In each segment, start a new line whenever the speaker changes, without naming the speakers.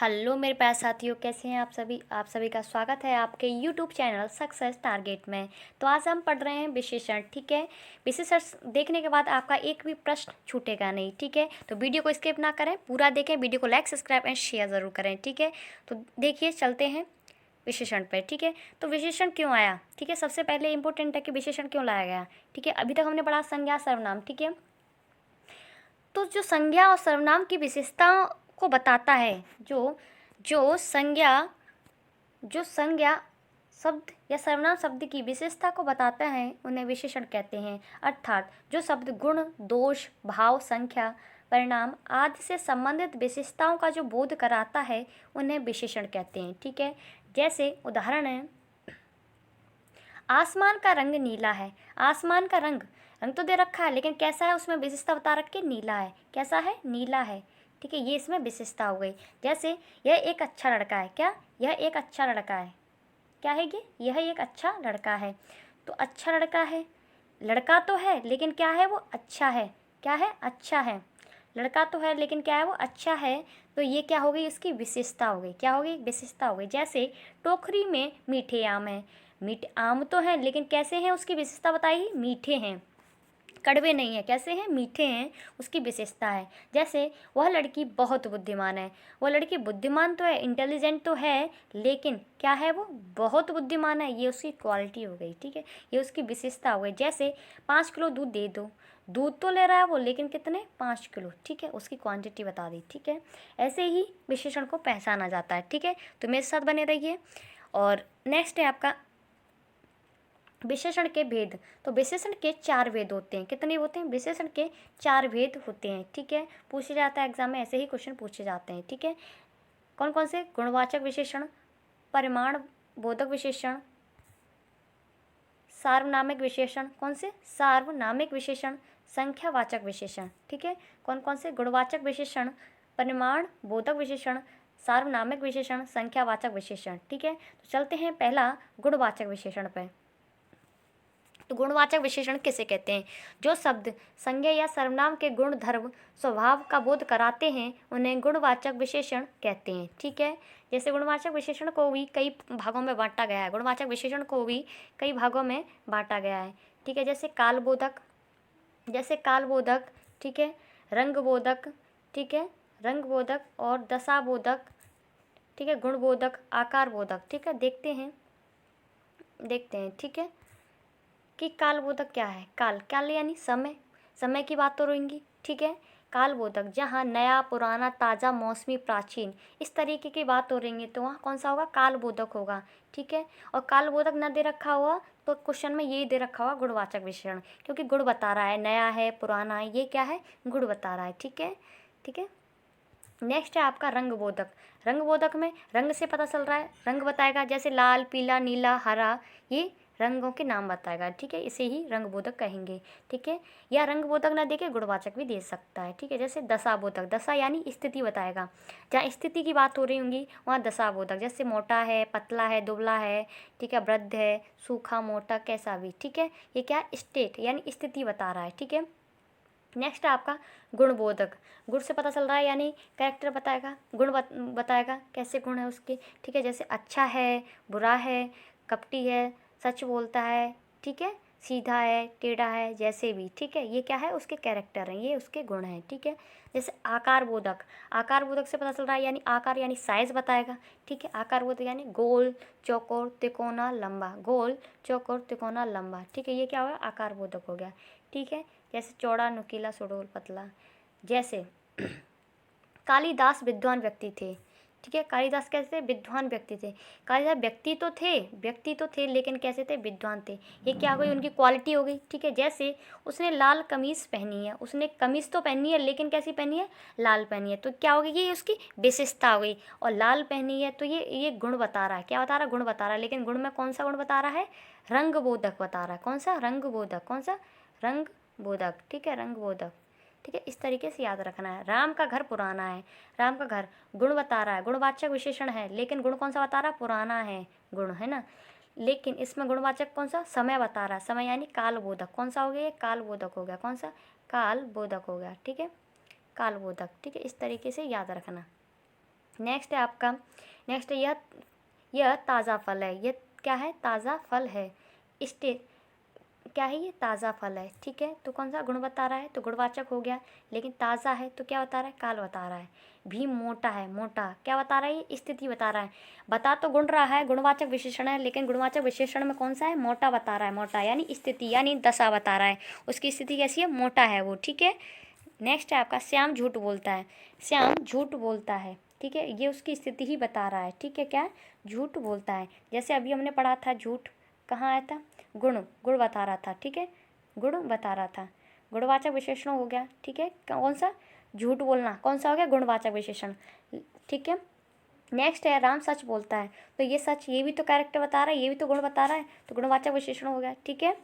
Hello मेरे प्यारे साथियों, कैसे हैं आप सभी का स्वागत है आपके यूट्यूब चैनल सक्सेस टारगेट में। तो आज हम पढ़ रहे हैं विशेषण। ठीक है, विशेषण देखने के बाद आपका एक भी प्रश्न छूटेगा नहीं। ठीक है, तो वीडियो को स्किप ना करें, पूरा देखें, वीडियो को लाइक सब्सक्राइब एंड शेयर ज़रूर करें। ठीक है, तो देखिए चलते हैं विशेषण पर। ठीक है, तो विशेषण क्यों आया? ठीक है, सबसे पहले इंपॉर्टेंट है कि विशेषण क्यों लाया गया। ठीक है, अभी तक हमने पढ़ा संज्ञा सर्वनाम। ठीक है, तो जो संज्ञा और सर्वनाम की विशेषताओं को बताता है, जो जो संज्ञा जो संज्ञा शब्द या सर्वनाम शब्द की विशेषता को बताता है उन्हें विशेषण कहते हैं। अर्थात जो शब्द गुण, दोष, भाव, संख्या, परिणाम आदि से संबंधित विशेषताओं का जो बोध कराता है उन्हें विशेषण कहते हैं। ठीक है, जैसे उदाहरण है, आसमान का रंग नीला है। आसमान का रंग रंग तो दे रखा है, लेकिन कैसा है उसमें विशेषता बता रखी है, नीला है। कैसा है? नीला है। ठीक है, ये इसमें विशेषता हो गई। जैसे यह एक अच्छा लड़का है। क्या? यह एक अच्छा लड़का है। क्या है ये? यह एक अच्छा लड़का है। तो अच्छा लड़का है, लड़का तो है लेकिन क्या है वो? अच्छा है। क्या है? अच्छा है। लड़का तो है लेकिन क्या है वो? अच्छा है। तो ये क्या हो गई? इसकी विशेषता हो गई। क्या हो गई? विशेषता हो गई। जैसे टोकरी में मीठे आम हैं। मीठे आम तो हैं लेकिन कैसे हैं? उसकी विशेषता बताई, मीठे हैं, कड़वे नहीं है। कैसे हैं? मीठे हैं, उसकी विशेषता है। जैसे वह लड़की बहुत बुद्धिमान है। वह लड़की बुद्धिमान तो है, इंटेलिजेंट तो है, लेकिन क्या है वो? बहुत बुद्धिमान है। ये उसकी क्वालिटी हो गई। ठीक है, ये उसकी विशेषता हो गई। जैसे 5 किलो दूध दे दो। दूध तो ले रहा है वो, लेकिन कितने? 5 किलो। ठीक है, उसकी क्वांटिटी बता दी। ठीक है, ऐसे ही विशेषण को पहचाना जाता है। ठीक है, तो मेरे साथ बने रहिए। और नेक्स्ट है आपका विशेषण के भेद। तो विशेषण के 4 भेद होते हैं। कितने होते हैं? विशेषण के 4 भेद होते हैं। ठीक है, पूछे जाता है एग्जाम में, ऐसे ही क्वेश्चन पूछे जाते हैं। ठीक है, कौन कौन से? गुणवाचक विशेषण, परिमाण बोधक विशेषण, सार्वनामिक विशेषण। कौन से? सार्वनामिक विशेषण, संख्यावाचक विशेषण। ठीक है, कौन कौन से? गुणवाचक विशेषण, परिमाण बोधक विशेषण, सार्वनामिक विशेषण, संख्यावाचक विशेषण। ठीक है, तो चलते हैं पहला गुणवाचक विशेषण पर। तो गुणवाचक विशेषण किसे कहते हैं? जो शब्द संज्ञा या सर्वनाम के गुण, धर्म, स्वभाव का बोध कराते हैं उन्हें गुणवाचक विशेषण कहते हैं। ठीक है, जैसे गुणवाचक विशेषण को भी कई भागों में बांटा गया है। गुणवाचक विशेषण को भी कई भागों में बांटा गया है। ठीक है, जैसे कालबोधक, ठीक है, रंगबोधक, ठीक है, रंगबोधक और दशाबोधक, ठीक है, गुणबोधक, आकारबोधक। ठीक है, देखते हैं। ठीक है, कि कालबोधक क्या है? काल यानी समय, समय की बात तो रहेंगी। ठीक है, कालबोधक जहाँ नया, पुराना, ताज़ा, मौसमी, प्राचीन, इस तरीके की बात हो रहेंगी तो वहाँ कौन सा होगा? कालबोधक होगा। ठीक है, और कालबोधक न दे रखा हुआ तो क्वेश्चन में यही दे रखा हुआ गुणवाचक विशेषण, क्योंकि गुण बता रहा है, नया है, पुराना है, ये क्या है? गुण बता रहा है। ठीक है, ठीक है। नेक्स्ट है आपका रंगबोधक। रंगबोधक में रंग से पता चल रहा है, रंग बताएगा। जैसे लाल, पीला, नीला, हरा, ये रंगों के नाम बताएगा। ठीक है, इसे ही रंगबोधक कहेंगे। ठीक है, या रंगबोधक ना देके गुणवाचक भी दे सकता है। ठीक है, जैसे दशाबोधक, दशा यानी स्थिति बताएगा। जहाँ स्थिति की बात हो रही होंगी वहाँ दशाबोधक। जैसे मोटा है, पतला है, दुबला है, ठीक है, वृद्ध है, सूखा, मोटा, कैसा भी। ठीक है, ये क्या? स्टेट यानी स्थिति बता रहा है। ठीक है, नेक्स्ट है आपका गुणबोधक। गुण से पता चल रहा है यानी कैरेक्टर बताएगा, गुण बताएगा, कैसे गुण है उसके। ठीक है, जैसे अच्छा है, बुरा है, कपटी है, सच बोलता है, ठीक है, सीधा है, टेढ़ा है, जैसे भी। ठीक है, ये क्या है? उसके कैरेक्टर हैं, ये उसके गुण हैं। ठीक है, जैसे आकार बोधक। आकार बोधक से पता चल रहा है यानी आकार यानी साइज बताएगा। ठीक है, आकार बोधक यानी गोल, चौकोर, तिकोना, लंबा, गोल, चौकोर, तिकोना, लंबा। ठीक है, ये क्या हुआ? आकार बोधक हो गया। ठीक है, जैसे चौड़ा, नुकीला, सुडौल, पतला। जैसे कालिदास विद्वान व्यक्ति थे। ठीक है, कालिदास कैसे? विद्वान व्यक्ति थे। कालिदास व्यक्ति तो थे लेकिन कैसे थे? विद्वान थे। ये क्या हो गई? उनकी क्वालिटी हो गई। ठीक है, जैसे उसने लाल कमीज पहनी है, उसने कमीज तो पहनी है लेकिन कैसी पहनी है? लाल पहनी है। तो क्या हो गई? ये उसकी विशेषता हो गई। और लाल पहनी है तो ये गुण बता रहा है। क्या बता रहा है? गुण बता रहा है। लेकिन गुण में कौन सा गुण बता रहा है? रंगबोधक बता रहा है। कौन सा? रंगबोधक। कौन सा? रंगबोधक। ठीक है, रंगबोधक। ठीक है, इस तरीके से याद रखना है। राम का घर पुराना है। राम का घर गुण बता रहा है, गुणवाचक विशेषण है, लेकिन गुण कौन सा बता रहा है? पुराना है, गुण है ना। लेकिन इसमें गुणवाचक कौन सा? समय बता रहा है। समय यानी कालबोधक। कौन सा हो गया? ये कालबोधक हो गया। कौन सा? कालबोधक हो गया। ठीक है, कालबोधक। ठीक है, इस तरीके से याद रखना। नेक्स्ट है आपका, नेक्स्ट है यह ताज़ा फल है। यह क्या है? ताज़ा फल है। क्या है? ये ताज़ा फल है। ठीक है, तो कौन सा गुण बता रहा है? तो गुणवाचक हो गया। लेकिन ताज़ा है तो क्या बता रहा है? काल बता रहा है। भीम मोटा है, मोटा क्या बता रहा है? ये स्थिति बता रहा है। बता तो गुण रहा है, गुणवाचक विशेषण है, लेकिन गुणवाचक विशेषण में कौन सा है? मोटा बता रहा है। मोटा यानी स्थिति यानी दशा बता रहा है। उसकी स्थिति कैसी है? मोटा है वो। ठीक है, नेक्स्ट है आपका श्याम झूठ बोलता है। श्याम झूठ बोलता है। ठीक है, ये उसकी स्थिति ही बता रहा है। ठीक है, क्या? झूठ बोलता है। जैसे अभी हमने पढ़ा था झूठ कहाँ आया था? गुण बता रहा था। ठीक है, गुण बता रहा था। गुणवाचक विशेषण हो गया। ठीक है, कौन सा? झूठ बोलना कौन सा हो गया? गुणवाचक विशेषण। ठीक है, नेक्स्ट है राम सच बोलता है। तो ये सच, ये भी तो कैरेक्टर बता रहा है, ये भी तो गुण बता रहा है, तो गुणवाचक विशेषण हो गया। ठीक है,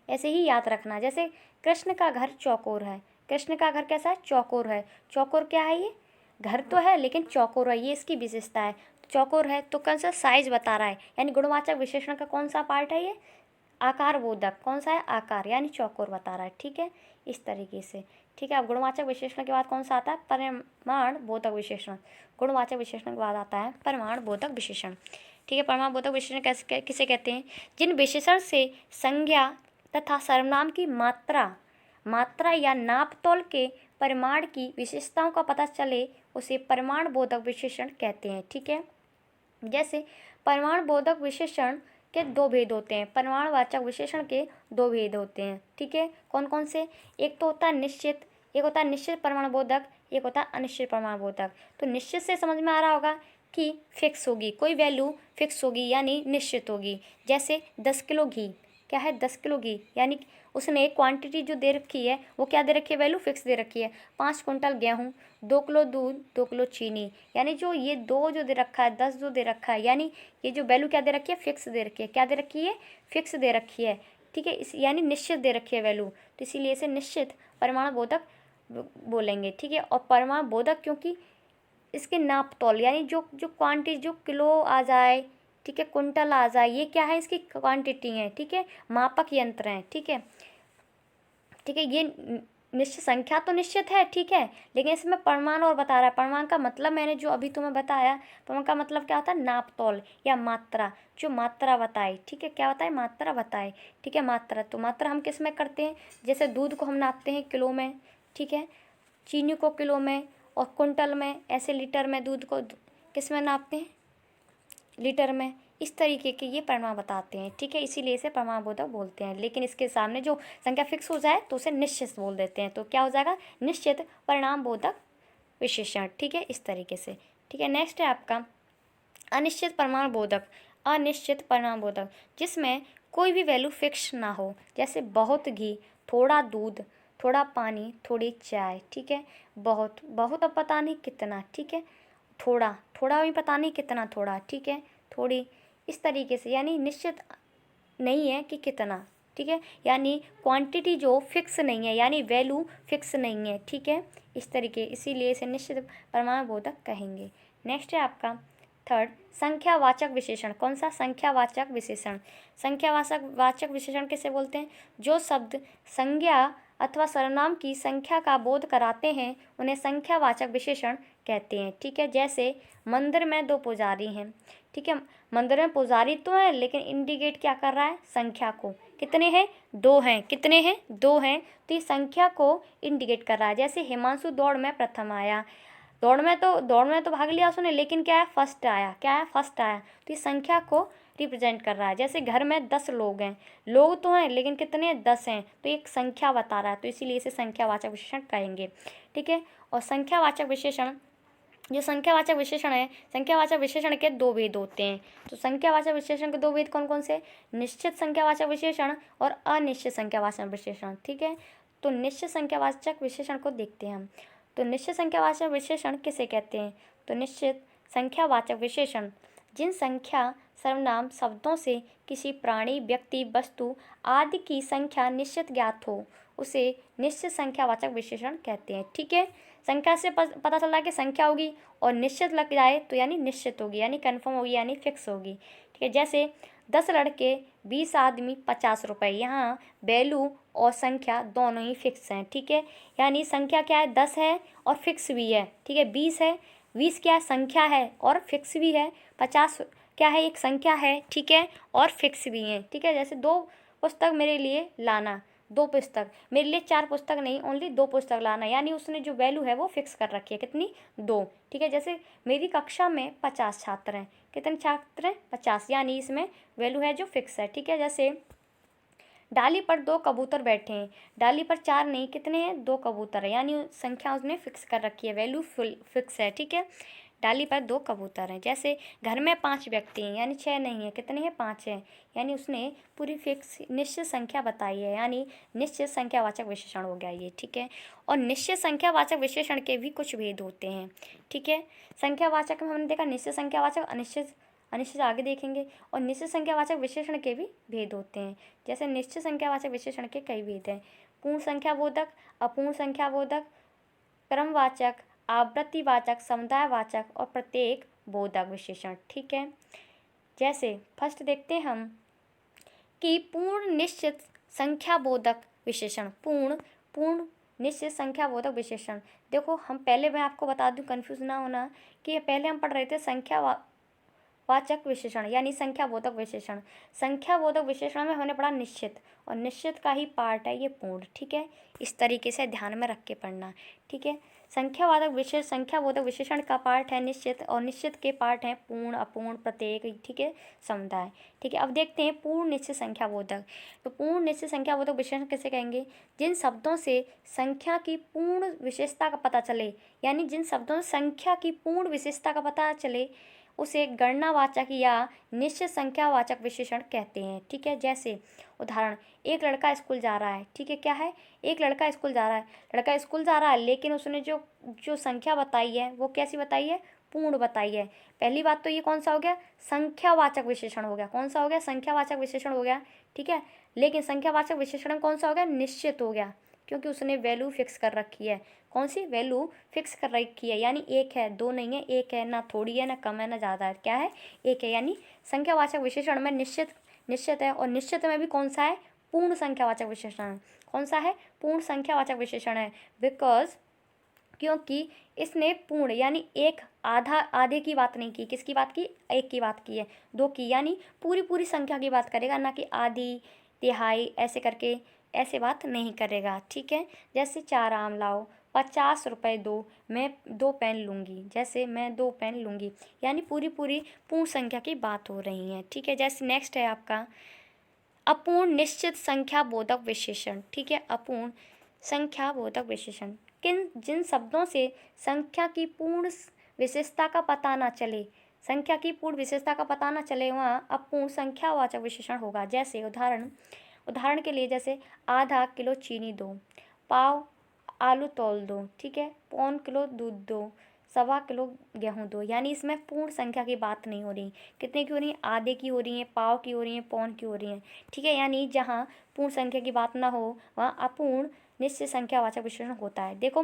ऐसे ही याद रखना। जैसे कृष्ण का घर चौकोर है। कृष्ण का घर कैसा है? चौकोर है। चौकोर क्या है? ये घर तो है लेकिन चौकोर है, ये इसकी विशेषता है। चौकोर है तो कौन सा? साइज बता रहा है, यानी गुणवाचक विशेषण का कौन सा पार्ट है ये? आकार बोधक। कौन सा है? आकार, यानी चौकोर बता रहा है। ठीक है, इस तरीके से। ठीक है, अब गुणवाचक विशेषण के बाद कौन सा आता है? परिमाण बोधक विशेषण। गुणवाचक विशेषण के बाद आता है परिमाण बोधक विशेषण। ठीक है, परिमाण बोधक विशेषण कैसे किसे कहते हैं? जिन विशेषण से संज्ञा तथा सर्वनाम की मात्रा या नापतोल के परिमाण की विशेषताओं का पता चले उसे परिमाण बोधक विशेषण कहते हैं। ठीक है, जैसे परिमाण बोधक विशेषण के दो भेद होते हैं। परिमाणवाचक विशेषण के दो भेद होते हैं। ठीक है, कौन कौन से? एक तो होता है निश्चित, एक होता है निश्चित परिमाण बोधक, एक होता है अनिश्चित परिमाण बोधक। तो निश्चित से समझ में आ रहा होगा कि फिक्स होगी, कोई वैल्यू फिक्स होगी यानी निश्चित होगी। जैसे 10 किलो घी, क्या है? 10 किलो घी, यानी उसने क्वांटिटी जो दे रखी है वो क्या दे रखी है? वैल्यू फिक्स दे रखी है। 5 कुंटल गेहूँ, 2 किलो दूध, 2 किलो चीनी, यानी जो ये दो जो दे रखा है, 10 जो दे रखा है, यानी ये जो वैल्यू क्या दे रखी है? फिक्स दे रखी है। क्या दे रखी है? फिक्स दे रखी है। ठीक है, इस यानी निश्चित दे रखी है वैल्यू, तो इसीलिए इसे निश्चित परिमाण बोधक बोलेंगे। ठीक है, और परिमाण बोधक क्योंकि इसके नाप तौल यानी जो जो क्वांटिटी, जो किलो आ जाए, ठीक है, कुंटल आ जाए, ये क्या है? इसकी क्वांटिटी है। ठीक है, मापक यंत्र हैं। ठीक है, ठीक है, ये निश्चित संख्या तो निश्चित है। ठीक है, लेकिन इसमें परिमाण और बता रहा है। परिमाण का मतलब मैंने जो अभी तुम्हें बताया, परिमाण का मतलब क्या होता है? नाप तौल या मात्रा, जो मात्रा बताए। ठीक है, क्या बताए? मात्रा बताए। ठीक है, मात्रा, तो मात्रा हम किस में करते हैं? जैसे दूध को हम नापते हैं किलो में, ठीक है, चीनी को किलो में, और कुंटल में, ऐसे लीटर में दूध को किस में नापते हैं? लीटर में। इस तरीके के ये परिमाण बताते हैं। ठीक है, इसीलिए इसे परिमाण बोधक बोलते हैं। लेकिन इसके सामने जो संख्या फिक्स हो जाए तो उसे निश्चित बोल देते हैं। तो क्या हो जाएगा? निश्चित परिणाम बोधक विशेषण। ठीक है, इस तरीके से। ठीक है, नेक्स्ट है आपका अनिश्चित परिमाण बोधक। अनिश्चित परिमाण बोधक जिसमें कोई भी वैल्यू फिक्स ना हो। जैसे बहुत घी, थोड़ा दूध, थोड़ा पानी, थोड़ी चाय। ठीक है, बहुत, बहुत अब पता नहीं कितना। ठीक है, थोड़ा, थोड़ा भी पता नहीं कितना थोड़ा। ठीक है, थोड़ी, इस तरीके से, यानी निश्चित नहीं है कि कितना। ठीक है, यानी क्वांटिटी जो फिक्स नहीं है, यानी वैल्यू फिक्स नहीं है। ठीक है, इस तरीके, इसीलिए इसे निश्चित परिमाण बोधक कहेंगे। नेक्स्ट है आपका थर्ड संख्यावाचक विशेषण। कौन सा? संख्यावाचक विशेषण। संख्यावाचक विशेषण किसे बोलते हैं? जो शब्द संज्ञा अथवा सर्वनाम की संख्या का बोध कराते हैं उन्हें संख्यावाचक विशेषण कहते हैं। ठीक है, जैसे मंदिर में 2 पुजारी हैं। ठीक है, मंदिर में पुजारी तो है लेकिन इंडिकेट क्या कर रहा है? संख्या को। कितने हैं? 2 हैं। कितने हैं? 2 हैं, तो ये संख्या को इंडिकेट कर रहा है। जैसे हिमांशु दौड़ में प्रथम आया, दौड़ में तो भाग लिया उसने, लेकिन क्या है? फर्स्ट आया। क्या है? फर्स्ट आया, तो ये संख्या को रिप्रेजेंट कर रहा है। जैसे घर में 10 लोग हैं, लोग तो हैं लेकिन कितने हैं? 10 हैं, तो एक संख्या बता रहा है, तो इसीलिए इसे संख्यावाचक विशेषण कहेंगे। ठीक है, और संख्यावाचक विशेषण, जो संख्यावाचक विशेषण है, संख्यावाचक विशेषण के 2 भेद होते हैं। तो संख्यावाचक विशेषण के 2 भेद कौन कौन से? निश्चित संख्यावाचक विशेषण और अनिश्चित संख्यावाचक विशेषण। ठीक है, तो निश्चित संख्यावाचक विशेषण को देखते हैं हम। तो निश्चित संख्यावाचक विशेषण किसे कहते हैं? तो निश्चित संख्यावाचक विशेषण जिन संख्या सर्वनाम शब्दों से किसी प्राणी, व्यक्ति, वस्तु आदि की संख्या निश्चित ज्ञात हो उसे निश्चित संख्यावाचक विशेषण कहते हैं। ठीक है, संख्या से पता चल रहा है कि संख्या होगी और निश्चित लग जाए तो यानी निश्चित होगी, यानी कन्फर्म होगी, यानी फिक्स होगी। ठीक है, जैसे 10 लड़के, 20 आदमी, 50 रुपये। यहाँ वैल्यू और संख्या दोनों ही फिक्स हैं। ठीक है, यानी संख्या क्या है? 10 है और फिक्स भी है। ठीक है, 20 है, 20 क्या है, संख्या है और फिक्स भी है। 50 क्या है, एक संख्या है, ठीक है, और फिक्स भी है, ठीक है। जैसे 2 पुस्तक मेरे लिए लाना, 2 पुस्तक मेरे लिए, 4 पुस्तक नहीं, ओनली 2 पुस्तक लाना, यानी उसने जो वैल्यू है वो फिक्स कर रखी है, कितनी, 2, ठीक है। जैसे मेरी कक्षा में 50 छात्र हैं, कितने छात्र हैं, 50, यानी इसमें वैल्यू है जो फिक्स है, ठीक है। जैसे डाली पर 2 कबूतर बैठे हैं, डाली पर 4 नहीं, कितने हैं, 2 कबूतर है, यानी संख्या उसने फिक्स कर रखी है, वैल्यू फिक्स है, ठीक है। डाली पर 2 कबूतर हैं। जैसे घर में 5 व्यक्ति हैं, यानी 6 नहीं है, कितने हैं, 5 हैं, यानी उसने पूरी फिक्स निश्चित संख्या बताई है, यानी निश्चित संख्यावाचक विशेषण हो गया ये, ठीक है। और निश्चित संख्यावाचक विशेषण के भी कुछ भेद होते हैं, ठीक है। संख्यावाचक में हमने देखा निश्चित संख्यावाचक, अनिश्चित, अनिश्चित आगे देखेंगे। और निश्चित संख्यावाचक विशेषण के भी भेद होते हैं। जैसे निश्चित संख्यावाचक विशेषण के कई भेद हैं, पूर्ण संख्याबोधक, अपूर्ण संख्याबोधक, क्रमवाचक, आवृत्तिवाचक, समुदायवाचक और प्रत्येक बोधक विशेषण, ठीक है। जैसे फर्स्ट देखते हैं हम कि पूर्ण निश्चित संख्याबोधक विशेषण, पूर्ण निश्चित संख्याबोधक विशेषण। देखो हम पहले, मैं आपको बता दूं, कंफ्यूज ना होना, कि पहले हम पढ़ रहे थे संख्यावाचक विशेषण यानी संख्याबोधक विशेषण। संख्याबोधक विशेषण में हमने पढ़ा निश्चित, और निश्चित का ही पार्ट है ये पूर्ण, ठीक है। इस तरीके से ध्यान में रख के पढ़ना, ठीक है। संख्याबोधक विशेषण का पार्ट है निश्चित, और निश्चित के पार्ट हैं पूर्ण, अपूर्ण, प्रत्येक, ठीक है, समुदाय, ठीक है। अब देखते हैं पूर्ण निश्चित संख्याबोधक। तो पूर्ण निश्चित संख्याबोधक विशेषण किसे कहेंगे, जिन शब्दों से संख्या की पूर्ण विशेषता का पता चले, यानी जिन शब्दों से संख्या की पूर्ण विशेषता का पता चले उसे गणनावाचक या निश्चित संख्यावाचक विशेषण कहते हैं, ठीक है। जैसे उदाहरण, एक लड़का स्कूल जा रहा है, ठीक है, क्या है, एक लड़का स्कूल जा रहा है, लड़का स्कूल जा रहा है, लेकिन उसने जो जो संख्या बताई है वो कैसी बताई है, पूर्ण बताई है। पहली बात तो ये कौन सा हो गया, संख्यावाचक विशेषण हो गया, कौन सा हो गया, संख्यावाचक विशेषण हो गया, ठीक है। लेकिन संख्यावाचक विशेषण कौन सा हो गया, निश्चित हो गया, क्योंकि उसने वैल्यू फिक्स कर रखी है, कौन सी वैल्यू फिक्स कर रखी है, यानी एक है, 2 नहीं है, एक है, ना थोड़ी है, ना कम है, ना ज़्यादा है, क्या है, एक है। यानी संख्यावाचक विशेषण में निश्चित है, और निश्चित में भी कौन सा है, पूर्ण संख्यावाचक विशेषण है, कौन सा है, पूर्ण संख्यावाचक विशेषण है। बिकॉज क्योंकि इसने पूर्ण यानी एक, आधे की बात नहीं की, किसकी बात की, एक की बात की है, 2 की, यानी पूरी संख्या की बात करेगा, ना कि आधी, तिहाई, ऐसे करके ऐसे बात नहीं करेगा, ठीक है। जैसे 4 आम लाओ, 50 रुपये दो, मैं 2 पेन लूँगी, जैसे मैं 2 पेन लूँगी, यानी पूरी पूर्ण संख्या की बात हो रही है, ठीक है। जैसे नेक्स्ट है आपका अपूर्ण निश्चित संख्याबोधक विशेषण, ठीक है। अपूर्ण संख्याबोधक विशेषण, जिन शब्दों से संख्या की पूर्ण विशेषता का पता ना चले, संख्या की पूर्ण विशेषता का पता ना चले, वहाँ अपूर्ण संख्यावाचक विशेषण होगा। जैसे उदाहरण के लिए, जैसे आधा किलो चीनी दो, पाव आलू तौल दो, ठीक है, पौन किलो दूध दो, 1.25 किलो गेहूँ दो, यानी इसमें पूर्ण संख्या की बात नहीं हो रही, कितने की हो रही है, आधे की हो रही है, पाव की हो रही है, पौन की हो रही है, ठीक है। यानी जहाँ पूर्ण संख्या की बात ना हो वहाँ अपूर्ण निश्चित संख्यावाचक विशेषण होता है। देखो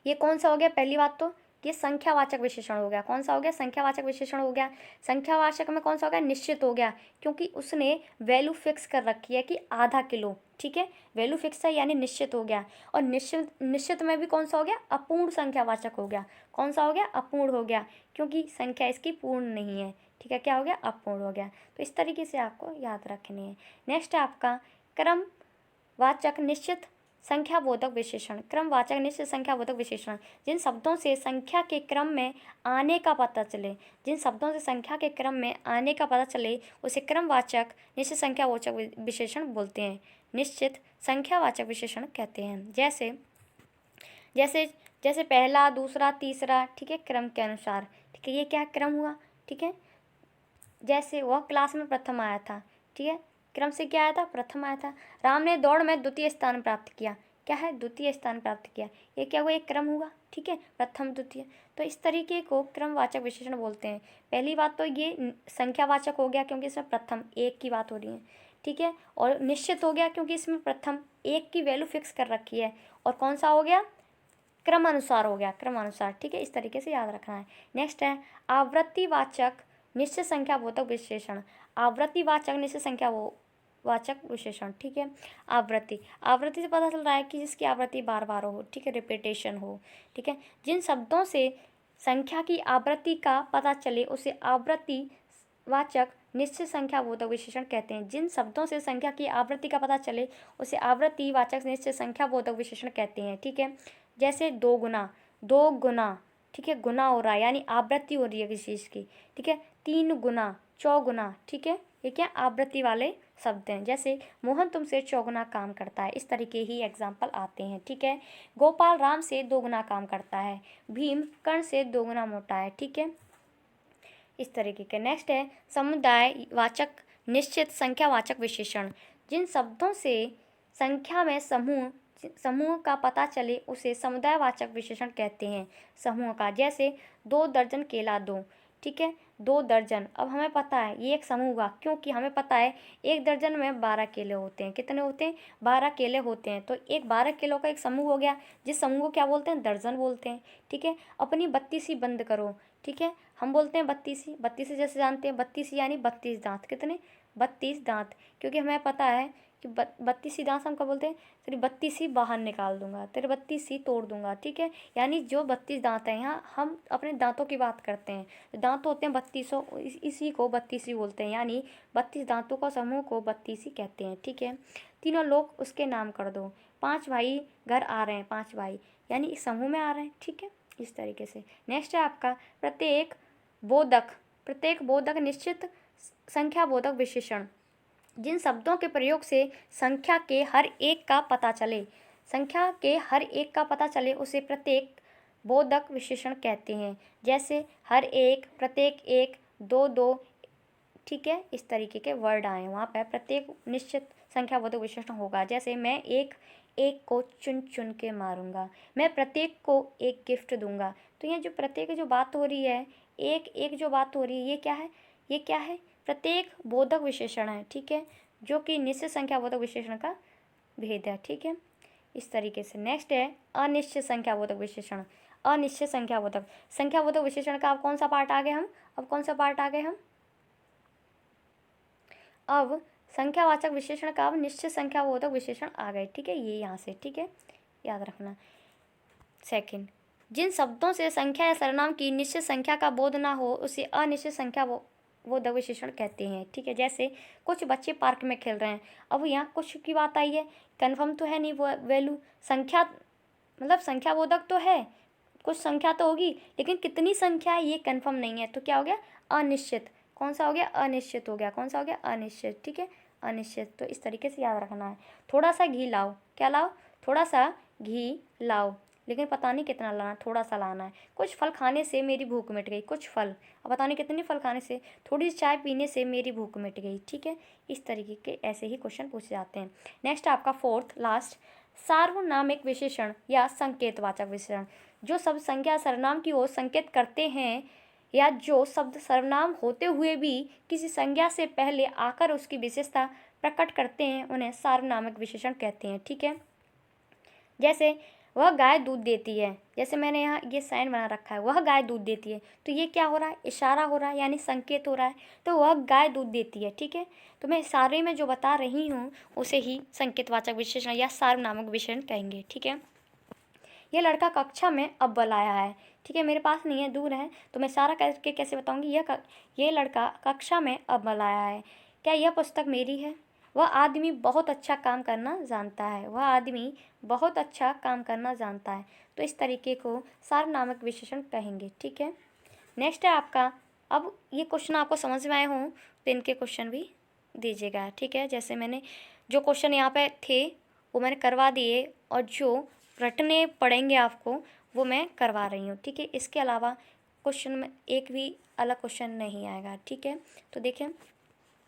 ये कौन सा हो गया, पहली बात तो ये संख्यावाचक विशेषण हो गया, कौन सा हो गया, संख्यावाचक विशेषण हो गया। संख्यावाचक में कौन सा हो गया, निश्चित हो गया, क्योंकि उसने वैल्यू फिक्स कर रखी है कि आधा किलो, ठीक है, वैल्यू फिक्स है यानी निश्चित हो गया। और निश्चित में भी कौन सा हो गया, अपूर्ण संख्यावाचक हो गया, कौन सा हो गया, अपूर्ण हो गया, क्योंकि संख्या इसकी पूर्ण नहीं है, ठीक है, क्या हो गया, अपूर्ण हो गया। तो इस तरीके से आपको याद रखनी है। नेक्स्ट है आपका क्रमवाचक निश्चित संख्याबोधक विशेषण। क्रमवाचक निश्चित संख्याबोधक विशेषण, जिन शब्दों से संख्या के क्रम में आने का पता चले, जिन शब्दों से संख्या के क्रम में आने का पता चले उसे क्रमवाचक निश्चित संख्यावाचक विशेषण बोलते हैं, निश्चित संख्यावाचक विशेषण कहते हैं। जैसे जैसे जैसे पहला, दूसरा, तीसरा, ठीक है, क्रम के अनुसार, ठीक है, ये क्या क्रम हुआ, ठीक है। जैसे वह क्लास में प्रथम आया था, ठीक है, क्रम से क्या आया था, प्रथम आया था। राम ने दौड़ में द्वितीय स्थान प्राप्त किया, क्या है, द्वितीय स्थान प्राप्त किया, ये क्या हुआ, एक क्रम हुआ, ठीक है, प्रथम द्वितीय। तो इस तरीके को क्रमवाचक विशेषण बोलते हैं। पहली बात तो ये संख्यावाचक हो गया क्योंकि इसमें प्रथम एक की बात हो रही है, ठीक है, और निश्चित हो गया क्योंकि इसमें प्रथम एक की वैल्यू फिक्स कर रखी है, और कौन सा हो गया, क्रमानुसार हो गया, क्रमानुसार, ठीक है, इस तरीके से याद रखना है। नेक्स्ट है आवृत्तिवाचक निश्चित संख्याबोधक विशेषण। आवृत्तिवाचक निश्चित संख्यावाचक विशेषण, ठीक है। आवृत्ति से पता चल रहा है कि जिसकी आवृत्ति बार बार हो, ठीक है, रिपीटेशन हो, ठीक है। जिन शब्दों से संख्या की आवृत्ति का पता चले उसे आवृत्ति वाचक निश्चित संख्या बोधक विशेषण कहते हैं। जिन शब्दों से संख्या की आवृत्ति का पता चले उसे आवृत्ति वाचक निश्चित संख्या बोधक विशेषण कहते हैं। ठीक है, जैसे 2 गुना, 2 गुना, ठीक है, गुना हो रहा है यानी आवृत्ति हो रही है किसी चीज़ की। ठीक है, 3 गुना, चौगुना, ठीक है, ये क्या आवृत्ति वाले शब्द हैं। जैसे मोहन तुमसे 4 गुना काम करता है, इस तरीके ही एग्जाम्पल आते हैं। ठीक है, गोपाल राम से 2 गुना काम करता है, भीम कर्ण से 2 गुना मोटा है। ठीक है, इस तरीके के। नेक्स्ट है समुदाय वाचक निश्चित संख्यावाचक विशेषण। जिन शब्दों से संख्या में समूह का पता चले उसे समुदायवाचक विशेषण कहते हैं। समूह का, जैसे 2 दर्जन केला दो, ठीक है, 2 दर्जन। अब हमें पता है ये एक समूह हुआ, क्योंकि हमें पता है 1 दर्जन में 12 केले होते हैं। कितने होते हैं? 12 केले होते हैं। तो एक 12 किलो का एक समूह हो गया, जिस समूह को क्या बोलते हैं? दर्जन बोलते हैं। ठीक है, अपनी बत्तीसी बंद करो। ठीक है, हम बोलते हैं बत्तीसी। बत्तीसी जैसे जानते हैं, बत्तीसी यानी 32 दांत। कितने? 32 दांत, क्योंकि हमें पता है कि 32 दांत हम क्या बोलते हैं? तेरी 32 बाहर निकाल दूंगा, तेरे 32 तोड़ दूंगा। ठीक है, यानी जो 32 दांत हैं, यहाँ हम अपने दांतों की बात करते हैं। दांत होते हैं 32, इसी को 32 बोलते हैं, यानी 32 दांतों का समूह को 32 कहते हैं। ठीक है, तीनों लोग उसके नाम कर दो। 5 भाई घर आ रहे हैं, 5 भाई यानी इस समूह में आ रहे हैं। ठीक है, इस तरीके से। नेक्स्ट है आपका प्रत्येक बोधक। प्रत्येक बोधक निश्चित संख्या बोधक विशेषण। जिन शब्दों के प्रयोग से संख्या के हर एक का पता चले, संख्या के हर एक का पता चले उसे प्रत्येक बोधक विशेषण कहते हैं। जैसे हर एक, प्रत्येक एक, 2 2, ठीक है, इस तरीके के वर्ड आए वहाँ पर प्रत्येक निश्चित संख्या बोधक विशेषण होगा। जैसे मैं एक एक को चुन चुन के मारूंगा, मैं प्रत्येक को एक गिफ्ट दूंगा। तो ये जो प्रत्येक जो बात हो रही है, एक एक जो बात हो रही है, ये क्या है? ये क्या है? प्रत्येक बोधक विशेषण है। ठीक है, जो कि निश्चित संख्या बोधक विशेषण का भेद है। ठीक है, इस तरीके से। नेक्स्ट है अनिश्चित संख्या बोधक विशेषण। अनिश्चित संख्या बोधक विशेषण का अब कौन सा पार्ट आ गए हम? अब कौन सा पार्ट आ गए हम? अब संख्यावाचक विशेषण का अब निश्चित संख्याबोधक विशेषण आ गए। ठीक है, ये यहाँ से। ठीक है, याद रखना। सेकंड, जिन शब्दों से संख्या या सर्वनाम की निश्चित संख्या का बोध ना हो उसे अनिश्चित संख्या बोधक विशेषण कहते हैं। ठीक है, जैसे कुछ बच्चे पार्क में खेल रहे हैं। अब यहाँ कुछ की बात आई है, कन्फर्म तो है नहीं वो वैल्यू। संख्या मतलब संख्या बोधक तो है, कुछ संख्या तो होगी, लेकिन कितनी संख्या है ये कन्फर्म नहीं है। तो क्या हो गया? अनिश्चित। कौन सा हो गया? अनिश्चित हो गया। कौन सा हो गया? अनिश्चित। ठीक है, अनिश्चित। तो इस तरीके से याद रखना है। थोड़ा सा घी लाओ। क्या लाओ? थोड़ा सा घी लाओ, लेकिन पता नहीं कितना लाना, थोड़ा सा लाना है। कुछ फल खाने से मेरी भूख मिट गई। कुछ फल, अब पता नहीं कितने फल खाने से, थोड़ी चाय पीने से मेरी भूख मिट गई। ठीक है, इस तरीके के ऐसे ही क्वेश्चन पूछे जाते हैं। नेक्स्ट आपका फोर्थ लास्ट, सार्वनामिक विशेषण या संकेतवाचक विशेषण। जो शब्द संज्ञा सर्वनाम की ओर संकेत करते हैं या जो शब्द सर्वनाम होते हुए भी किसी संज्ञा से पहले आकर उसकी विशेषता प्रकट करते हैं उन्हें सार्वनामिक विशेषण कहते हैं। ठीक है, जैसे वह गाय दूध देती है। जैसे मैंने यहाँ ये साइन बना रखा है, वह गाय दूध देती है, तो ये क्या हो रहा है? इशारा हो रहा है, यानी संकेत हो रहा है। तो वह गाय दूध देती है। ठीक है, तो मैं इशारे में जो बता रही हूँ उसे ही संकेतवाचक विशेषण या सार्वनामिक विशेषण कहेंगे। ठीक है, यह लड़का कक्षा में अव्वल आया है। ठीक है, मेरे पास नहीं है, दूर है, तो मैं इशारा करके कैसे बताऊंगी? यह लड़का कक्षा में अव्वल आया है। क्या यह पुस्तक मेरी है? वह आदमी बहुत अच्छा काम करना जानता है। वह आदमी बहुत अच्छा काम करना जानता है। तो इस तरीके को सार्वनामिक विशेषण कहेंगे। ठीक है, नेक्स्ट है आपका, अब ये क्वेश्चन आपको समझ में आए हों तो इनके क्वेश्चन भी दीजिएगा। ठीक है, जैसे मैंने जो क्वेश्चन यहाँ पे थे वो मैंने करवा दिए, और जो रटने पड़ेंगे आपको वो मैं करवा रही हूँ। ठीक है, इसके अलावा क्वेश्चन में एक भी अलग क्वेश्चन नहीं आएगा। ठीक है, तो देखें,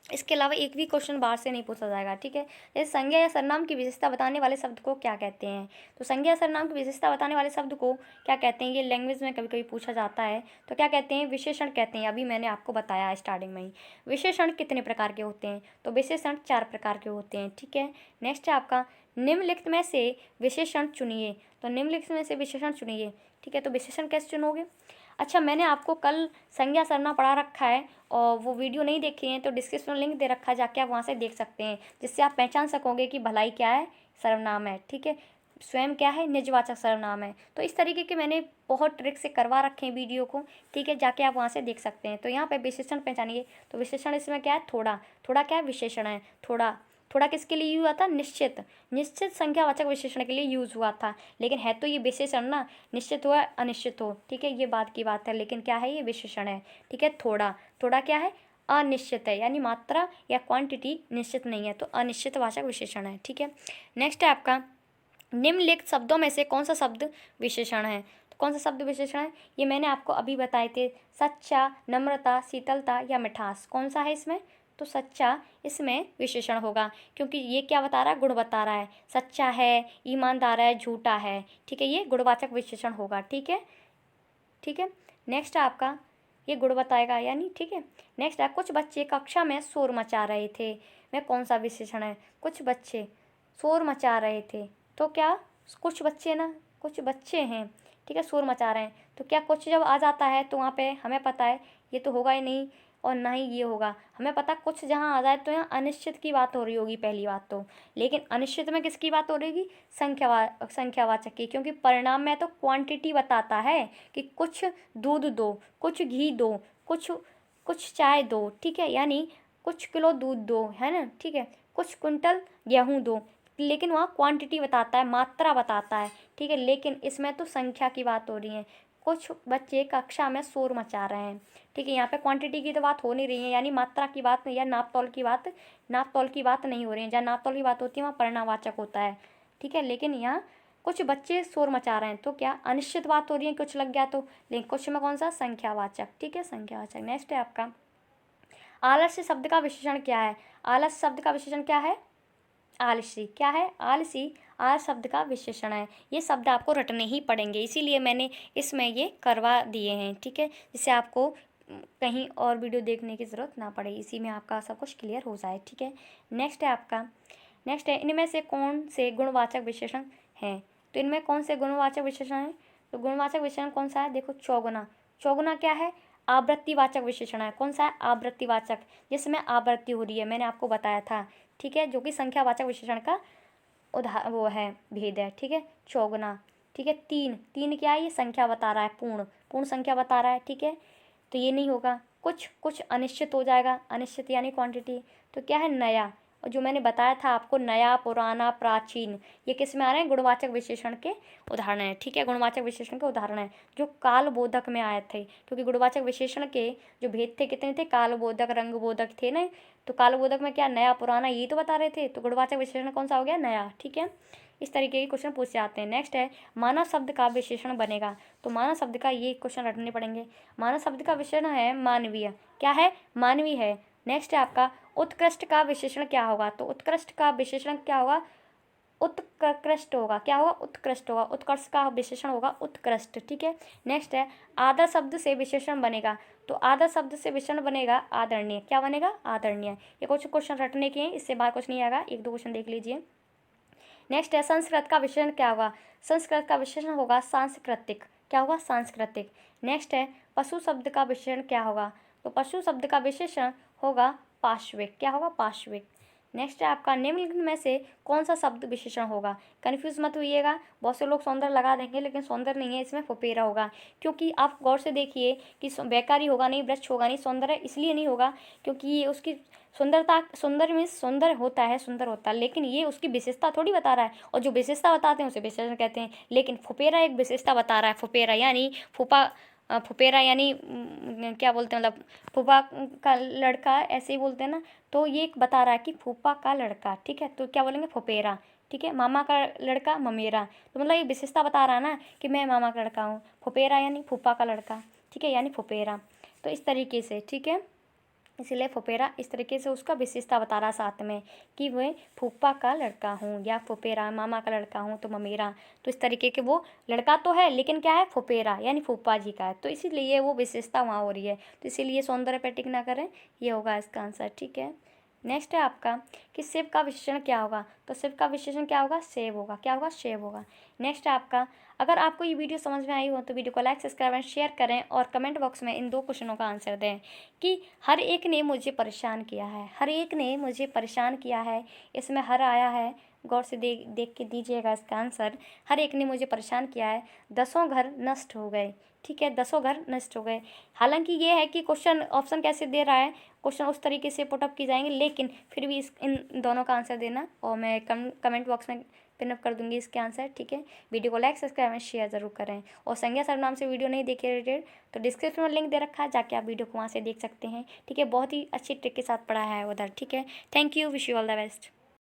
इसके अलावा एक भी क्वेश्चन बाहर से नहीं पूछा जाएगा। ठीक है, जैसे संज्ञा या सर्वनाम की विशेषता बताने वाले शब्द को क्या कहते हैं? तो संज्ञा या सर्वनाम की विशेषता बताने वाले शब्द को क्या कहते हैं? ये लैंग्वेज में कभी कभी पूछा जाता है, तो क्या कहते हैं? विशेषण कहते हैं। अभी मैंने आपको बताया स्टार्टिंग में ही। विशेषण कितने प्रकार के होते हैं? तो विशेषण 4 प्रकार के होते हैं। ठीक है, नेक्स्ट है आपका, निम्नलिखित में से विशेषण चुनिए। तो निम्नलिखित में से विशेषण चुनिए। ठीक है, तो विशेषण कैसे चुनोगे? अच्छा, मैंने आपको कल संज्ञा सर्वनाम पढ़ा रखा है, और वो वीडियो नहीं देखी है तो डिस्क्रिप्शन में लिंक दे रखा है, जाके आप वहाँ से देख सकते हैं, जिससे आप पहचान सकोगे कि भलाई क्या है, सर्वनाम है। ठीक है, स्वयं क्या है, निजवाचक सर्वनाम है। तो इस तरीके के मैंने बहुत ट्रिक से करवा रखे हैं वीडियो को, ठीक है, जाके आप वहाँ से देख सकते हैं। तो यहाँ पे विशेषण पहचानिए, तो विशेषण इसमें क्या है, थोड़ा। थोड़ा क्या है, विशेषण है। थोड़ा थोड़ा किसके लिए यूज हुआ था, निश्चित। निश्चित संख्यावाचक विशेषण के लिए यूज हुआ था, लेकिन है तो ये विशेषण ना, निश्चित हो या अनिश्चित हो, ठीक है, ये बात की बात है, लेकिन क्या है, ये विशेषण है, ठीक है। थोड़ा, थोड़ा क्या है, अनिश्चित है, यानी मात्रा या क्वांटिटी निश्चित नहीं है, तो अनिश्चित वाचक विशेषण है, ठीक है। नेक्स्ट है आपका, निम्नलिखित शब्दों में से कौन सा शब्द विशेषण है। तो कौन सा शब्द विशेषण है, ये मैंने आपको अभी बताए थे, सच्चा, नम्रता, शीतलता या मिठास, कौन सा है इसमें, तो सच्चा इसमें विशेषण होगा, क्योंकि ये क्या बता रहा है, गुण बता रहा है, सच्चा है, ईमानदार है, झूठा है, ठीक है, ये गुणवाचक विशेषण होगा, ठीक है, ठीक है। नेक्स्ट आपका, ये गुण बताएगा यानी, ठीक है। नेक्स्ट है, कुछ बच्चे कक्षा में शोर मचा रहे थे, वह कौन सा विशेषण है, कुछ बच्चे शोर मचा रहे थे, तो क्या, कुछ बच्चे ना, कुछ बच्चे हैं, ठीक है, शोर मचा रहे हैं, तो क्या कुछ जब आ जाता है तो वहाँ पे हमें पता है ये तो होगा ही नहीं, और ना ही ये होगा, हमें पता कुछ जहाँ आ जाए तो यहाँ अनिश्चित की बात हो रही होगी पहली बात तो, लेकिन अनिश्चित में किसकी बात हो रही होगी, संख्यावाचक की, क्योंकि परिणाम में तो क्वांटिटी बताता है कि कुछ दूध दो, कुछ घी दो, कुछ कुछ चाय दो, ठीक है, यानी कुछ किलो दूध दो, है ना, ठीक है, कुछ कुंटल गेहूँ दो, लेकिन वहाँ क्वांटिटी बताता है, मात्रा बताता है, ठीक है, लेकिन इसमें तो संख्या की बात हो रही है, कुछ बच्चे कक्षा में शोर मचा रहे हैं, ठीक है, यहाँ पे क्वांटिटी की तो बात हो नहीं रही है, यानी मात्रा की बात या नापतोल की बात नहीं हो रही है, जहाँ नापतोल की बात होती है वहाँ परिणामवाचक होता है, ठीक है, लेकिन यहाँ कुछ बच्चे शोर मचा रहे हैं, तो क्या अनिश्चित बात हो रही है, कुछ लग गया तो, लेकिन कुछ में कौन सा, संख्यावाचक, ठीक है, संख्यावाचक। नेक्स्ट है आपका, आलस्य शब्द का विशेषण क्या है, आलस्य शब्द का विशेषण क्या है, आलसी, क्या है, आलसी, आल शब्द का विशेषण है। ये शब्द आपको रटने ही पड़ेंगे, इसीलिए मैंने इसमें ये करवा दिए हैं, ठीक है, जिससे आपको कहीं और वीडियो देखने की ज़रूरत ना पड़े, इसी में आपका सब कुछ क्लियर हो जाए, ठीक है। नेक्स्ट है आपका, नेक्स्ट है, इनमें से कौन से गुणवाचक विशेषण हैं, तो इनमें कौन से गुणवाचक विशेषण हैं, तो गुणवाचक विशेषण कौन सा है, देखो, चौगुना। चौगुना क्या है, आवृत्तिवाचक विशेषण है, कौन सा है, आवृत्तिवाचक, जिसमें आवृत्ति हो रही है, मैंने आपको बताया था, ठीक है, जो कि संख्यावाचक विशेषण का वो है, भेद है, ठीक है, चौगुना, ठीक है। तीन, तीन क्या है, ये संख्या बता रहा है, पूर्ण, पूर्ण संख्या बता रहा है, ठीक है, तो ये नहीं होगा। कुछ कुछ अनिश्चित हो जाएगा, अनिश्चित यानी क्वांटिटी, तो क्या है, नया, और जो मैंने बताया था आपको, नया, पुराना, प्राचीन, ये किस में आ रहे हैं, गुणवाचक विशेषण के उदाहरण है, ठीक है, गुणवाचक विशेषण के उदाहरण है, जो कालबोधक में आए थे, क्योंकि गुणवाचक विशेषण के जो भेद थे कितने थे, कालबोधक, रंगबोधक थे ना, तो कालबोधक में क्या, नया, पुराना, ये तो बता रहे थे, तो गुणवाचक विशेषण कौन सा हो गया, नया, ठीक है। इस तरीके के क्वेश्चन पूछे जाते हैं। नेक्स्ट है, मानव शब्द का विशेषण बनेगा, तो मानव शब्द का ये क्वेश्चन रटने पड़ेंगे। मानव शब्द का विशेषण है मानवीय, क्या है, मानवीय है। नेक्स्ट है आपका, उत्कृष्ट का विशेषण क्या होगा, तो उत्कृष्ट का विशेषण क्या होगा, उत्कृष्ट होगा, क्या होगा, उत्कृष्ट होगा, उत्कर्ष का विशेषण होगा उत्कृष्ट, ठीक है। नेक्स्ट है, आदर शब्द से विशेषण बनेगा, तो आदर शब्द से विशेषण बनेगा आदरणीय, क्या बनेगा, आदरणीय। ये कुछ क्वेश्चन रटने के हैं, इससे बाहर कुछ नहीं आएगा, एक दो क्वेश्चन देख लीजिए। नेक्स्ट है, संस्कृत का विशेषण क्या होगा, संस्कृत का विशेषण होगा सांस्कृतिक, क्या होगा, सांस्कृतिक। नेक्स्ट है, पशु शब्द का विशेषण क्या होगा, तो पशु शब्द का विशेषण होगा पार्श्विक, क्या होगा, पार्श्विक। नेक्स्ट है आपका, निम्नलिखित में से कौन सा शब्द विशेषण होगा, कन्फ्यूज मत होइएगा, बहुत से लोग सौंदर्य लगा देंगे, लेकिन सौंदर्य नहीं है, इसमें फुफेरा होगा, क्योंकि आप गौर से देखिए कि बेकारी होगा नहीं, वृक्ष होगा नहीं, सौंदर्य इसलिए नहीं होगा क्योंकि ये उसकी सुंदरता, सुंदर मीन्स सुंदर होता है, सुंदर होता है, लेकिन ये उसकी विशेषता थोड़ी बता रहा है, और जो विशेषता बताते हैं उसे विशेषण कहते हैं, लेकिन फुफेरा एक विशेषता बता रहा है, फुफेरा यानी फुफेरा यानी क्या बोलते हैं, मतलब फूफा का लड़का, ऐसे ही बोलते हैं ना, तो ये एक बता रहा है कि फूफा का लड़का, ठीक है, तो क्या बोलेंगे, फुफेरा, ठीक है। मामा का लड़का, ममेरा, तो मतलब ये विशेषता बता रहा है ना कि मैं मामा का लड़का हूँ, फुफेरा यानी फूफा का लड़का, ठीक है, यानी फुफेरा, तो इस तरीके से, ठीक है, इसलिए फुफेरा इस तरीके से उसका विशेषता बता रहा साथ में कि मैं फूफा का लड़का हूँ, या फुफेरा मामा का लड़का हूँ तो ममेरा, तो इस तरीके के वो लड़का तो है लेकिन क्या है, फुफेरा यानी फूफा जी का है, तो इसीलिए वो विशेषता वहाँ हो रही है, तो इसीलिए सौंदर्य पे टिक ना करें, ये होगा इसका आंसर, ठीक है। नेक्स्ट है आपका कि शिव का विशेषण क्या होगा, तो शिव का विशेषण क्या होगा, सेव होगा, क्या होगा, सेव होगा। नेक्स्ट है आपका, अगर आपको ये वीडियो समझ में आई हो तो वीडियो को लाइक, सब्सक्राइब एंड शेयर करें, और कमेंट बॉक्स में इन दो क्वेश्चनों का आंसर दें कि हर एक ने मुझे परेशान किया है, हर एक ने मुझे परेशान किया है, इसमें हर आया है, गौर से देख के दीजिएगा इसका आंसर। हर एक ने मुझे परेशान किया है। 10 घर नष्ट हो गए, ठीक है, 10 घर नष्ट हो गए। हालांकि ये है कि क्वेश्चन ऑप्शन कैसे दे रहा है, क्वेश्चन उस तरीके से पुटअप की जाएंगे, लेकिन फिर भी इन दोनों का आंसर देना, और मैं कमेंट बॉक्स में पिनअप कर दूंगी इसके आंसर, ठीक है। वीडियो को लाइक सब्सक्राइब एंड शेयर जरूर करें। और संज्ञा सर्वनाम से वीडियो नहीं देखे रिलेटेड तो डिस्क्रिप्शन में लिंक दे रखा है, जाके आप वीडियो को वहाँ से देख सकते हैं, ठीक है। बहुत ही अच्छी ट्रिक के साथ पढ़ाया है उधर, ठीक है। Thank you, wish you all the best.